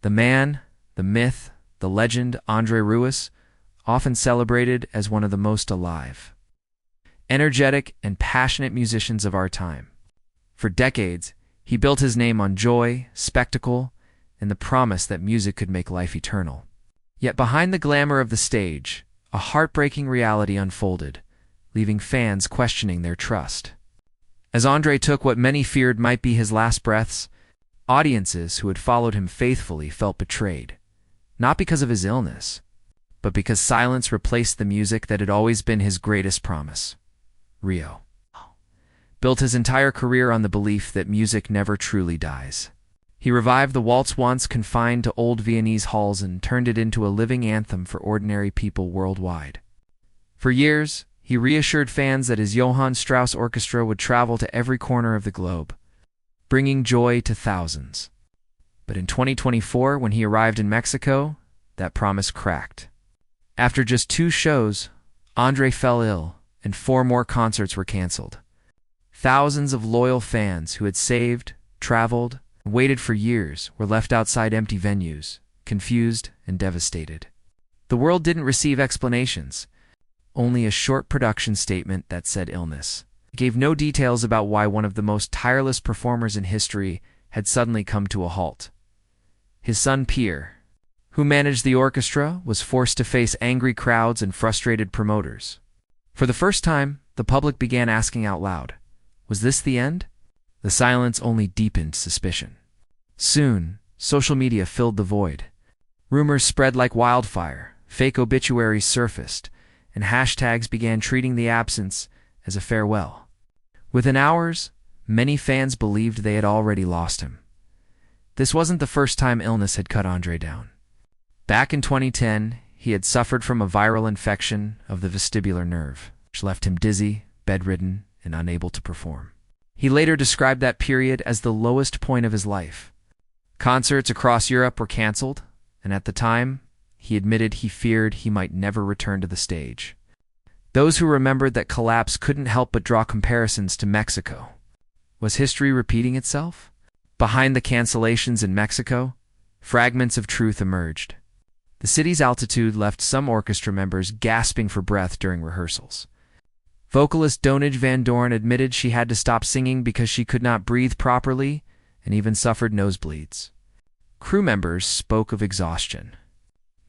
The man, the myth, the legend, André Rieu, often celebrated as one of the most alive, energetic, and passionate musicians of our time. For decades, he built his name on joy, spectacle, and the promise that music could make life eternal. Yet behind the glamour of the stage, a heartbreaking reality unfolded, leaving fans questioning their trust. As André took what many feared might be his last breaths, audiences who had followed him faithfully felt betrayed, not because of his illness, but because silence replaced the music that had always been his greatest promise. Rieu built his entire career on the belief that music never truly dies. He revived the waltz once confined to old Viennese halls and turned it into a living anthem for ordinary people worldwide. For years, he reassured fans that his Johann Strauss orchestra would travel to every corner of the globe, bringing joy to thousands. But in 2024, when he arrived in Mexico, that promise cracked. After just 2 shows, André fell ill, and 4 more concerts were canceled. Thousands of loyal fans who had saved, traveled, and waited for years were left outside empty venues, confused and devastated. The world didn't receive explanations, only a short production statement that said illness. It gave no details about why one of the most tireless performers in history had suddenly come to a halt. His son Pierre, who managed the orchestra, was forced to face angry crowds and frustrated promoters. For the first time, the public began asking out loud, was this the end? The silence only deepened suspicion. Soon, social media filled the void. Rumors spread like wildfire, fake obituaries surfaced, and hashtags began treating the absence as a farewell. Within hours, many fans believed they had already lost him. This wasn't the first time illness had cut André down. Back in 2010, he had suffered from a viral infection of the vestibular nerve, which left him dizzy, bedridden, and unable to perform. He later described that period as the lowest point of his life. Concerts across Europe were canceled, and at the time, he admitted he feared he might never return to the stage. Those who remembered that collapse couldn't help but draw comparisons to Mexico. Was history repeating itself? Behind the cancellations in Mexico, fragments of truth emerged. The city's altitude left some orchestra members gasping for breath during rehearsals. Vocalist Donage Van Doorn admitted she had to stop singing because she could not breathe properly and even suffered nosebleeds. Crew members spoke of exhaustion.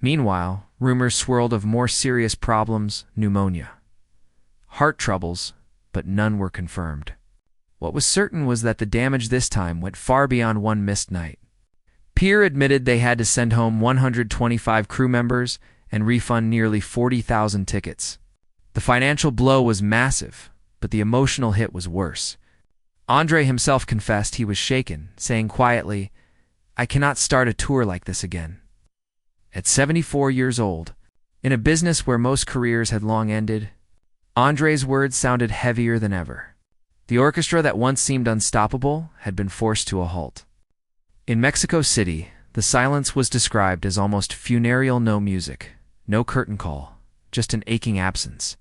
Meanwhile, rumors swirled of more serious problems, pneumonia, heart troubles, but none were confirmed. What was certain was that the damage this time went far beyond one missed night. Pierre admitted they had to send home 125 crew members and refund nearly 40,000 tickets. The financial blow was massive, but the emotional hit was worse. André himself confessed he was shaken, saying quietly, "I cannot start a tour like this again." At 74 years old, in a business where most careers had long ended, André's words sounded heavier than ever. The orchestra that once seemed unstoppable had been forced to a halt. In Mexico City, the silence was described as almost funereal. No music, no curtain call, just an aching absence.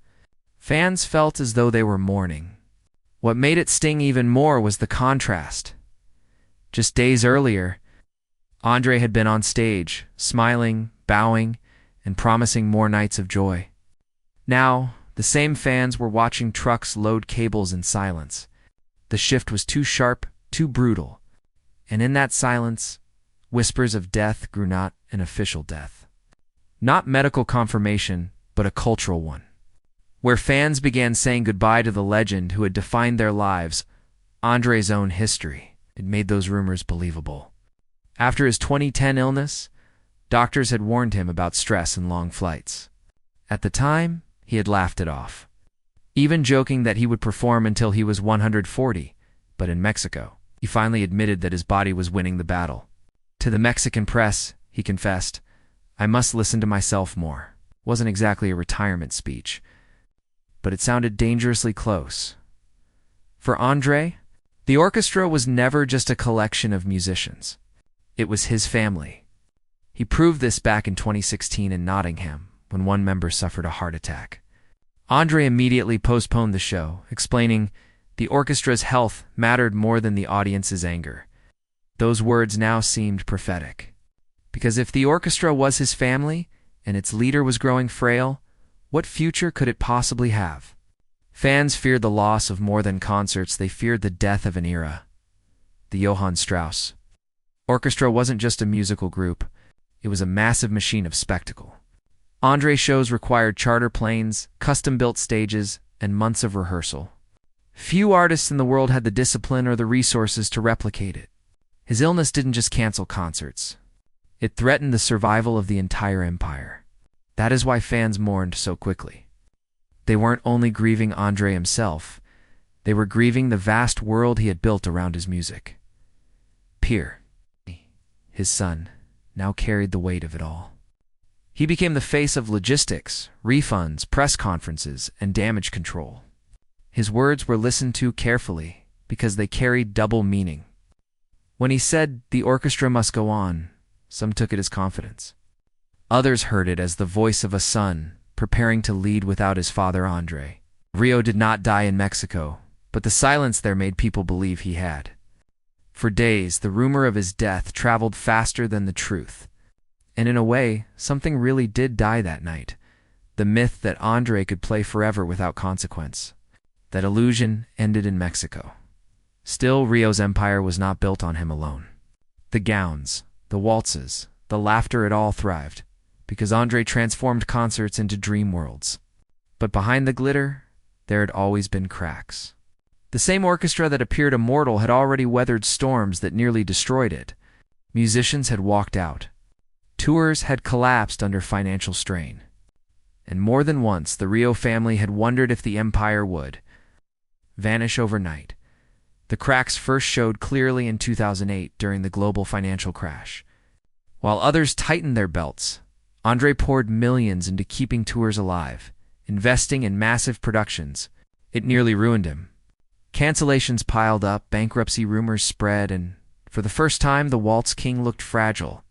Fans felt as though they were mourning. What made it sting even more was the contrast. Just days earlier, André had been on stage, smiling, bowing, and promising more nights of joy. Now, the same fans were watching trucks load cables in silence. The shift was too sharp, too brutal, and in that silence, whispers of death grew, not an official death. Not medical confirmation, but a cultural one. Where fans began saying goodbye to the legend who had defined their lives, André's own history. It made those rumors believable. After his 2010 illness, doctors had warned him about stress and long flights. At the time, he had laughed it off, even joking that he would perform until he was 140, but in Mexico, he finally admitted that his body was winning the battle. To the Mexican press, he confessed, "I must listen to myself more." Wasn't exactly a retirement speech, but it sounded dangerously close. For André, the orchestra was never just a collection of musicians. It was his family. He proved this back in 2016 in Nottingham, when one member suffered a heart attack. André immediately postponed the show, explaining the orchestra's health mattered more than the audience's anger. Those words now seemed prophetic. Because if the orchestra was his family, and its leader was growing frail, what future could it possibly have? Fans feared the loss of more than concerts, they feared the death of an era. The Johann Strauss Orchestra wasn't just a musical group, it was a massive machine of spectacle. André's shows required charter planes, custom-built stages, and months of rehearsal. Few artists in the world had the discipline or the resources to replicate it. His illness didn't just cancel concerts. It threatened the survival of the entire empire. That is why fans mourned so quickly. They weren't only grieving André himself, they were grieving the vast world he had built around his music. Pierre, his son, now carried the weight of it all. He became the face of logistics, refunds, press conferences, and damage control. His words were listened to carefully because they carried double meaning. When he said, "The orchestra must go on," some took it as confidence. Others heard it as the voice of a son preparing to lead without his father André. Rieu did not die in Mexico, but the silence there made people believe he had. For days, the rumor of his death traveled faster than the truth. And in a way, something really did die that night. The myth that André could play forever without consequence. That illusion ended in Mexico. Still, Rieu's empire was not built on him alone. The gowns, the waltzes, the laughter, it all thrived, because André transformed concerts into dream worlds. But behind the glitter, there had always been cracks. The same orchestra that appeared immortal had already weathered storms that nearly destroyed it. Musicians had walked out. Tours had collapsed under financial strain. And more than once, the Rieu family had wondered if the empire would vanish overnight. The cracks first showed clearly in 2008 during the global financial crash. While others tightened their belts, André poured millions into keeping tours alive, investing in massive productions. It nearly ruined him. Cancellations piled up, bankruptcy rumors spread, and for the first time, the Waltz King looked fragile.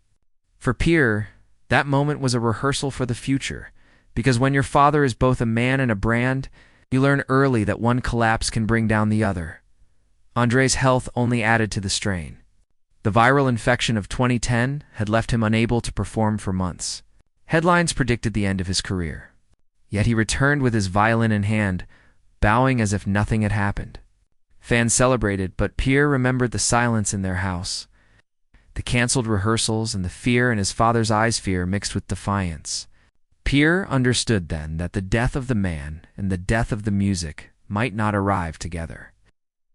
For Pierre, that moment was a rehearsal for the future, because when your father is both a man and a brand, you learn early that one collapse can bring down the other. André's health only added to the strain. The viral infection of 2010 had left him unable to perform for months. Headlines predicted the end of his career. Yet he returned with his violin in hand, bowing as if nothing had happened. Fans celebrated, but Pierre remembered the silence in their house. The canceled rehearsals and the fear in his father's eyes, fear mixed with defiance. Pierre understood then that the death of the man and the death of the music might not arrive together.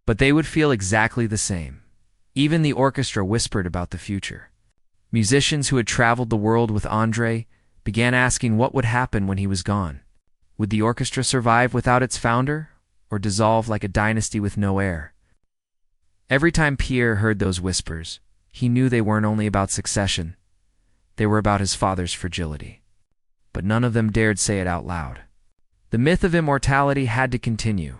But they would feel exactly the same. Even the orchestra whispered about the future. Musicians who had traveled the world with André began asking what would happen when he was gone. Would the orchestra survive without its founder, or dissolve like a dynasty with no heir? Every time Pierre heard those whispers, he knew they weren't only about succession. They were about his father's fragility. But none of them dared say it out loud. The myth of immortality had to continue.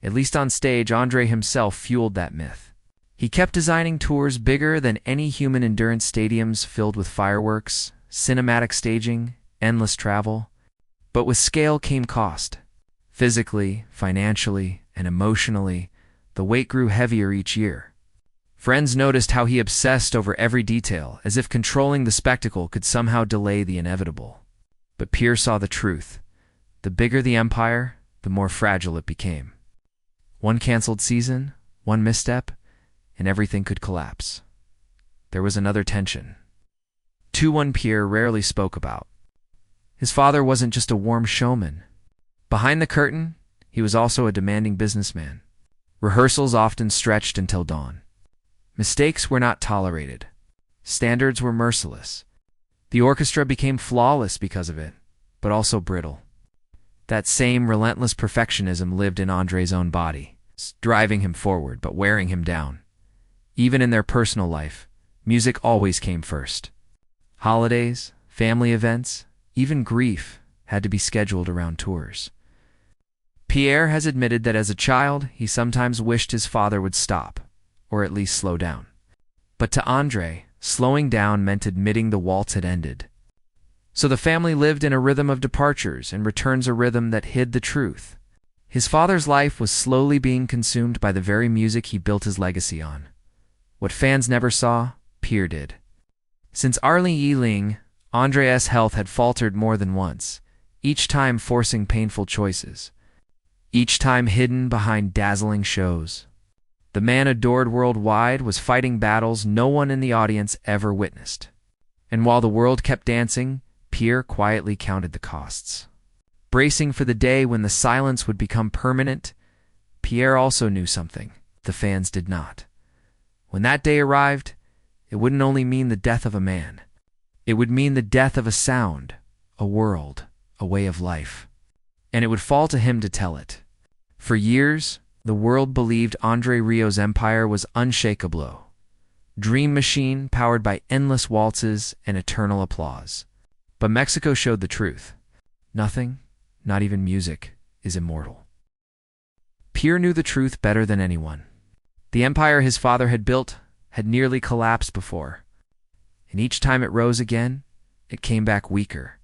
At least on stage, André himself fueled that myth. He kept designing tours bigger than any human endurance, stadiums filled with fireworks, cinematic staging, endless travel. But with scale came cost. Physically, financially, and emotionally, the weight grew heavier each year. Friends noticed how he obsessed over every detail, as if controlling the spectacle could somehow delay the inevitable. But Pierre saw the truth. The bigger the empire, the more fragile it became. One canceled season, one misstep, and everything could collapse. There was another tension. One Pierre rarely spoke about. His father wasn't just a warm showman. Behind the curtain, he was also a demanding businessman. Rehearsals often stretched until dawn. Mistakes were not tolerated. Standards were merciless. The orchestra became flawless because of it, but also brittle. That same relentless perfectionism lived in André's own body, driving him forward but wearing him down. Even in their personal life, music always came first. Holidays, family events, even grief had to be scheduled around tours. Pierre has admitted that as a child, he sometimes wished his father would stop, or at least slow down. But to André, slowing down meant admitting the waltz had ended. So the family lived in a rhythm of departures and returns, a rhythm that hid the truth. His father's life was slowly being consumed by the very music he built his legacy on. What fans never saw, Pierre did. Since Arlie Yiling, André's health had faltered more than once, each time forcing painful choices, each time hidden behind dazzling shows. The man adored worldwide was fighting battles no one in the audience ever witnessed. And while the world kept dancing, Pierre quietly counted the costs. Bracing for the day when the silence would become permanent, Pierre also knew something the fans did not. When that day arrived, it wouldn't only mean the death of a man. It would mean the death of a sound, a world, a way of life. And it would fall to him to tell it. For years, the world believed André Rieu's empire was unshakable. Dream machine powered by endless waltzes and eternal applause. But Mexico showed the truth. Nothing, not even music, is immortal. Pierre knew the truth better than anyone. The empire his father had built had nearly collapsed before. And each time it rose again, it came back weaker,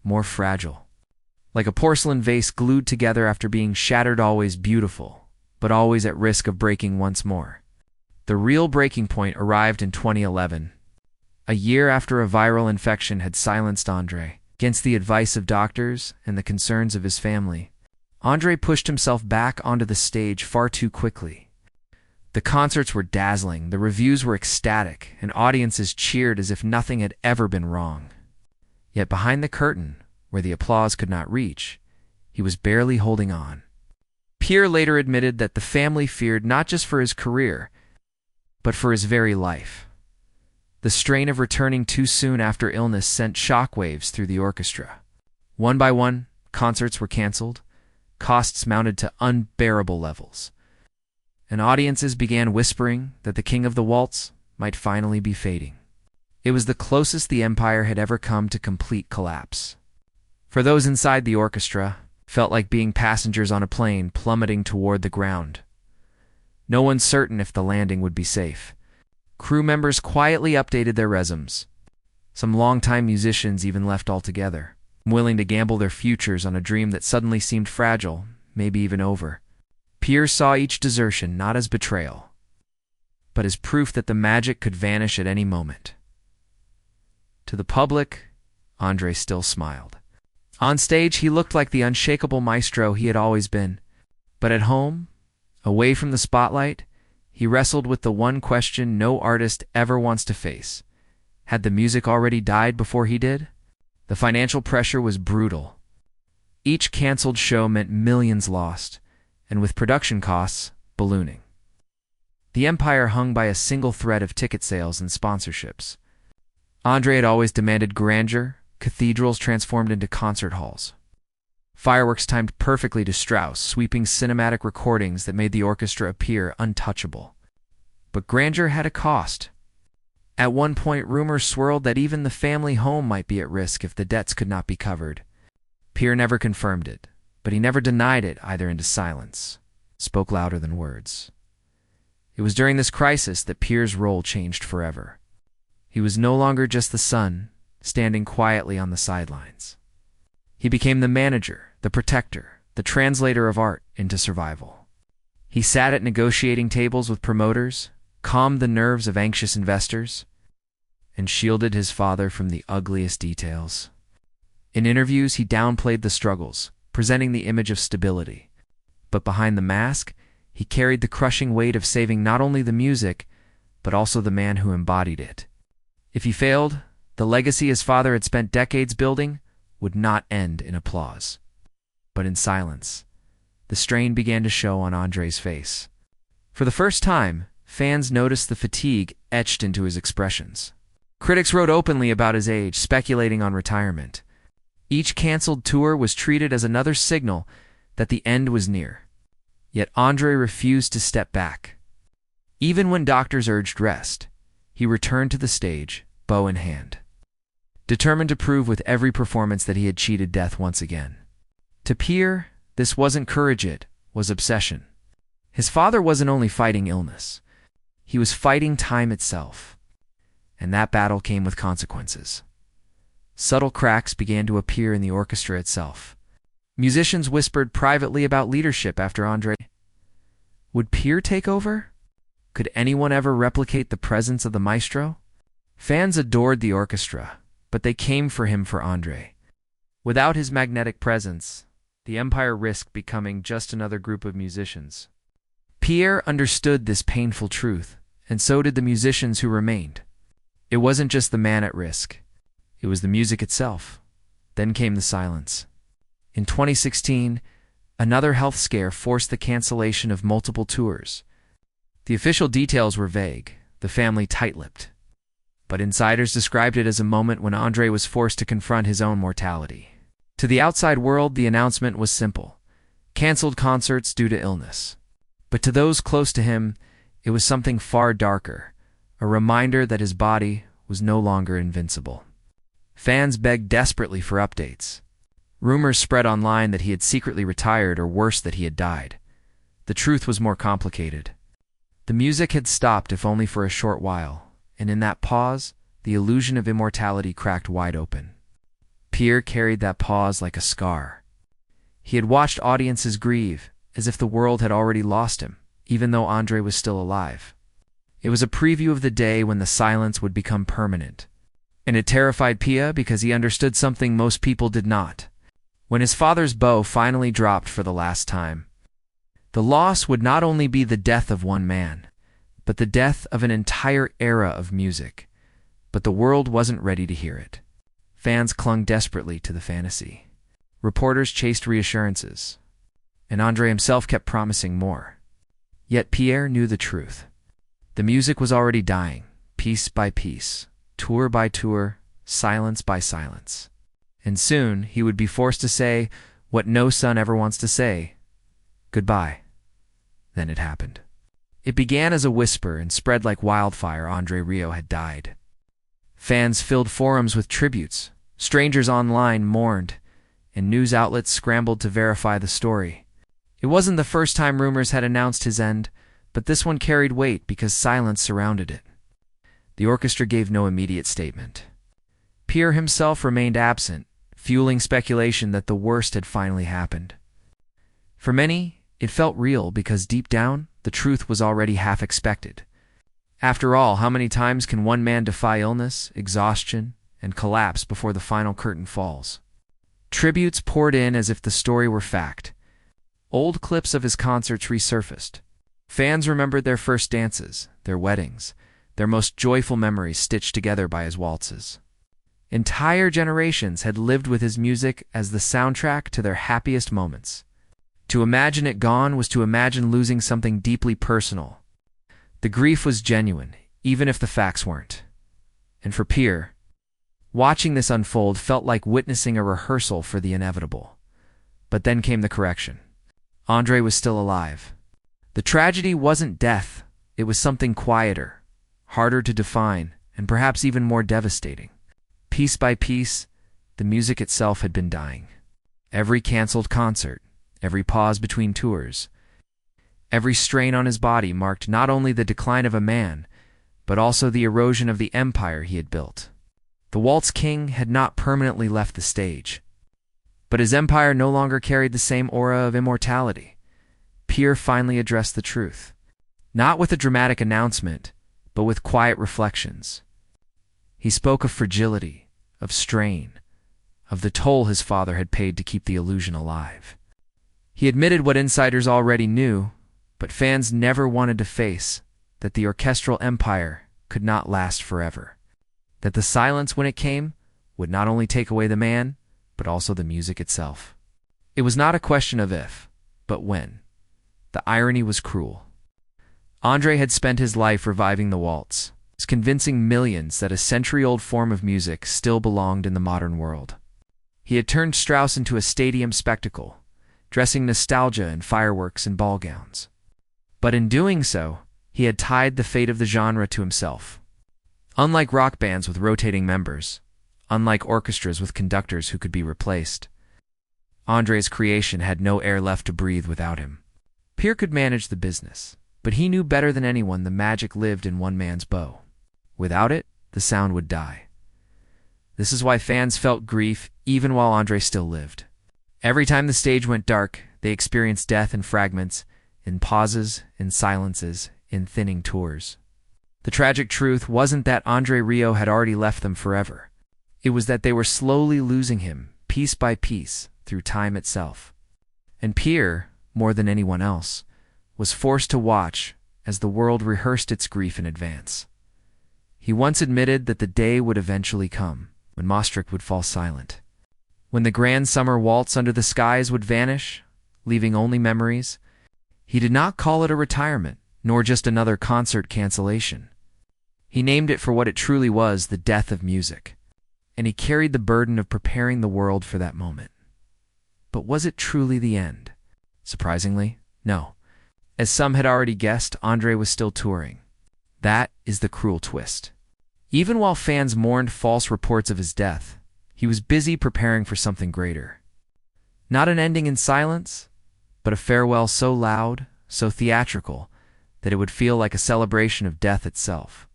more fragile. Like a porcelain vase glued together after being shattered, always beautiful, but always at risk of breaking once more. The real breaking point arrived in 2011, a year after a viral infection had silenced André. Against the advice of doctors and the concerns of his family, André pushed himself back onto the stage far too quickly. The concerts were dazzling, the reviews were ecstatic, and audiences cheered as if nothing had ever been wrong. Yet behind the curtain, where the applause could not reach, he was barely holding on. Pierre later admitted that the family feared not just for his career, but for his very life. The strain of returning too soon after illness sent shockwaves through the orchestra. One by one, concerts were canceled, costs mounted to unbearable levels, and audiences began whispering that the king of the waltz might finally be fading. It was the closest the empire had ever come to complete collapse. For those inside the orchestra, felt like being passengers on a plane plummeting toward the ground. No one certain if the landing would be safe. Crew members quietly updated their resumes. Some longtime musicians even left altogether, willing to gamble their futures on a dream that suddenly seemed fragile, maybe even over. Pierre saw each desertion not as betrayal, but as proof that the magic could vanish at any moment. To the public, André still smiled. On stage, he looked like the unshakable maestro he had always been. But at home, away from the spotlight, he wrestled with the one question no artist ever wants to face. Had the music already died before he did? The financial pressure was brutal. Each canceled show meant millions lost, and with production costs ballooning. The empire hung by a single thread of ticket sales and sponsorships. André had always demanded grandeur, cathedrals transformed into concert halls. Fireworks timed perfectly to Strauss, sweeping cinematic recordings that made the orchestra appear untouchable. But grandeur had a cost. At one point, rumors swirled that even the family home might be at risk if the debts could not be covered. Pierre never confirmed it, but he never denied it either into silence, spoke louder than words. It was during this crisis that Pierre's role changed forever. He was no longer just the son, standing quietly on the sidelines. He became the manager, the protector, the translator of art into survival. He sat at negotiating tables with promoters, calmed the nerves of anxious investors, and shielded his father from the ugliest details. In interviews, he downplayed the struggles, presenting the image of stability. But behind the mask, he carried the crushing weight of saving not only the music, but also the man who embodied it. If he failed, the legacy his father had spent decades building would not end in applause, but in silence. The strain began to show on André's face. For the first time, fans noticed the fatigue etched into his expressions. Critics wrote openly about his age, speculating on retirement. Each canceled tour was treated as another signal that the end was near. Yet André refused to step back. Even when doctors urged rest, he returned to the stage, bow in hand, determined to prove with every performance that he had cheated death once again. To Pierre, this wasn't courage, it was obsession. His father wasn't only fighting illness. He was fighting time itself. And that battle came with consequences. Subtle cracks began to appear in the orchestra itself. Musicians whispered privately about leadership after André. Would Pierre take over? Could anyone ever replicate the presence of the maestro? Fans adored the orchestra, but they came for him for André. Without his magnetic presence, the Empire risked becoming just another group of musicians. Pierre understood this painful truth, and so did the musicians who remained. It wasn't just the man at risk. It was the music itself. Then came the silence. In 2016, another health scare forced the cancellation of multiple tours. The official details were vague, the family tight-lipped. But insiders described it as a moment when André was forced to confront his own mortality. To the outside world, the announcement was simple: canceled concerts due to illness. But to those close to him, it was something far darker, a reminder that his body was no longer invincible. Fans begged desperately for updates. Rumors spread online that he had secretly retired, or worse, that he had died. The truth was more complicated. The music had stopped, if only for a short while, and in that pause, the illusion of immortality cracked wide open. Pierre carried that pause like a scar. He had watched audiences grieve, as if the world had already lost him, even though André was still alive. It was a preview of the day when the silence would become permanent. And it terrified Pierre because he understood something most people did not. When his father's bow finally dropped for the last time, the loss would not only be the death of one man, but the death of an entire era of music. But the world wasn't ready to hear it. Fans clung desperately to the fantasy. Reporters chased reassurances, and André himself kept promising more. Yet Pierre knew the truth. The music was already dying, piece by piece, tour by tour, silence by silence. And soon he would be forced to say what no son ever wants to say: goodbye. Then it happened. It began as a whisper and spread like wildfire. André Rieu had died. Fans filled forums with tributes, strangers online mourned, and news outlets scrambled to verify the story. It wasn't the first time rumors had announced his end, but this one carried weight because silence surrounded it. The orchestra gave no immediate statement. Pierre himself remained absent, fueling speculation that the worst had finally happened. For many, it felt real because deep down, the truth was already half expected. After all, how many times can one man defy illness, exhaustion, and collapse before the final curtain falls? Tributes poured in as if the story were fact. Old clips of his concerts resurfaced. Fans remembered their first dances, their weddings, their most joyful memories stitched together by his waltzes. Entire generations had lived with his music as the soundtrack to their happiest moments. To imagine it gone was to imagine losing something deeply personal. The grief was genuine, even if the facts weren't. And for Pierre, watching this unfold felt like witnessing a rehearsal for the inevitable. But then came the correction. André was still alive. The tragedy wasn't death, it was something quieter, harder to define, and perhaps even more devastating. Piece by piece, the music itself had been dying. Every canceled concert, every pause between tours, every strain on his body marked not only the decline of a man, but also the erosion of the empire he had built. The Waltz King had not permanently left the stage, but his empire no longer carried the same aura of immortality. Pierre finally addressed the truth, not with a dramatic announcement, but with quiet reflections. He spoke of fragility, of strain, of the toll his father had paid to keep the illusion alive. He admitted what insiders already knew, but fans never wanted to face, that the orchestral empire could not last forever. That the silence, when it came, would not only take away the man, but also the music itself. It was not a question of if, but when. The irony was cruel. André had spent his life reviving the waltz, convincing millions that a century-old form of music still belonged in the modern world. He had turned Strauss into a stadium spectacle, dressing nostalgia in fireworks and ball gowns. But in doing so, he had tied the fate of the genre to himself. Unlike rock bands with rotating members, unlike orchestras with conductors who could be replaced, André's creation had no air left to breathe without him. Pierre could manage the business, but he knew better than anyone the magic lived in one man's bow. Without it, the sound would die. This is why fans felt grief even while André still lived. Every time the stage went dark, they experienced death in fragments, in pauses, in silences, in thinning tours. The tragic truth wasn't that André Rieu had already left them forever. It was that they were slowly losing him, piece by piece, through time itself. And Pierre, more than anyone else, was forced to watch as the world rehearsed its grief in advance. He once admitted that the day would eventually come, when Maastricht would fall silent, when the grand summer waltz under the skies would vanish, leaving only memories. He did not call it a retirement, nor just another concert cancellation. He named it for what it truly was, the death of music, and he carried the burden of preparing the world for that moment. But was it truly the end? Surprisingly, no. As some had already guessed, André was still touring. That is the cruel twist. Even while fans mourned false reports of his death, he was busy preparing for something greater. Not an ending in silence, but a farewell so loud, so theatrical, that it would feel like a celebration of death itself.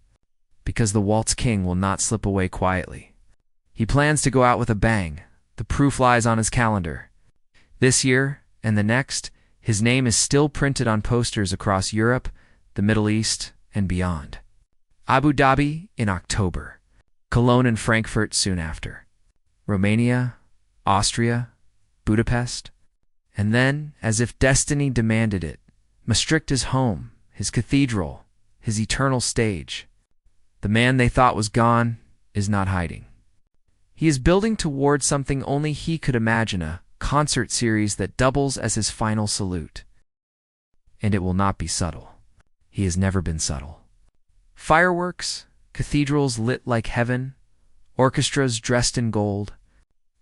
Because the Waltz King will not slip away quietly. He plans to go out with a bang. The proof lies on his calendar. This year, and the next, his name is still printed on posters across Europe, the Middle East, and beyond. Abu Dhabi in October. Cologne and Frankfurt soon after. Romania, Austria, Budapest. And then, as if destiny demanded it, Maastricht is home, his cathedral, his eternal stage. The man they thought was gone is not hiding. He is building toward something only he could imagine, a concert series that doubles as his final salute. And it will not be subtle. He has never been subtle. Fireworks, cathedrals lit like heaven, orchestras dressed in gold.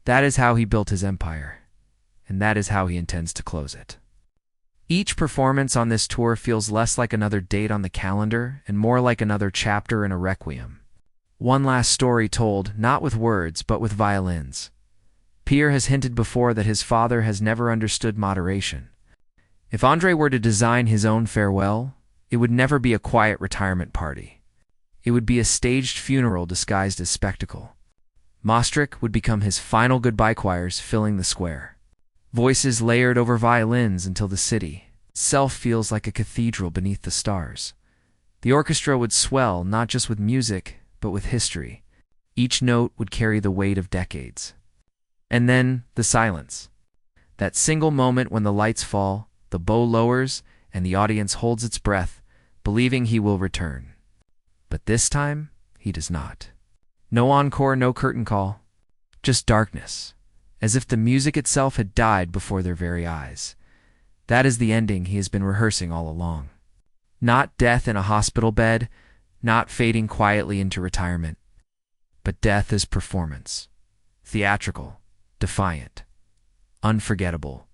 That is how he built his empire, and that is how he intends to close it. Each performance on this tour feels less like another date on the calendar and more like another chapter in a requiem. One last story told, not with words, but with violins. Pierre has hinted before that his father has never understood moderation. If André were to design his own farewell, it would never be a quiet retirement party. It would be a staged funeral disguised as spectacle. Maastricht would become his final goodbye choirs filling the square. Voices layered over violins until the city itself feels like a cathedral beneath the stars. The orchestra would swell not just with music, but with history. Each note would carry the weight of decades. And then the silence. That single moment when the lights fall, the bow lowers, and the audience holds its breath, believing he will return. But this time, he does not. No encore, no curtain call. Just darkness, as if the music itself had died before their very eyes. That is the ending he has been rehearsing all along. Not death in a hospital bed, not fading quietly into retirement, but death as performance. Theatrical, defiant, unforgettable.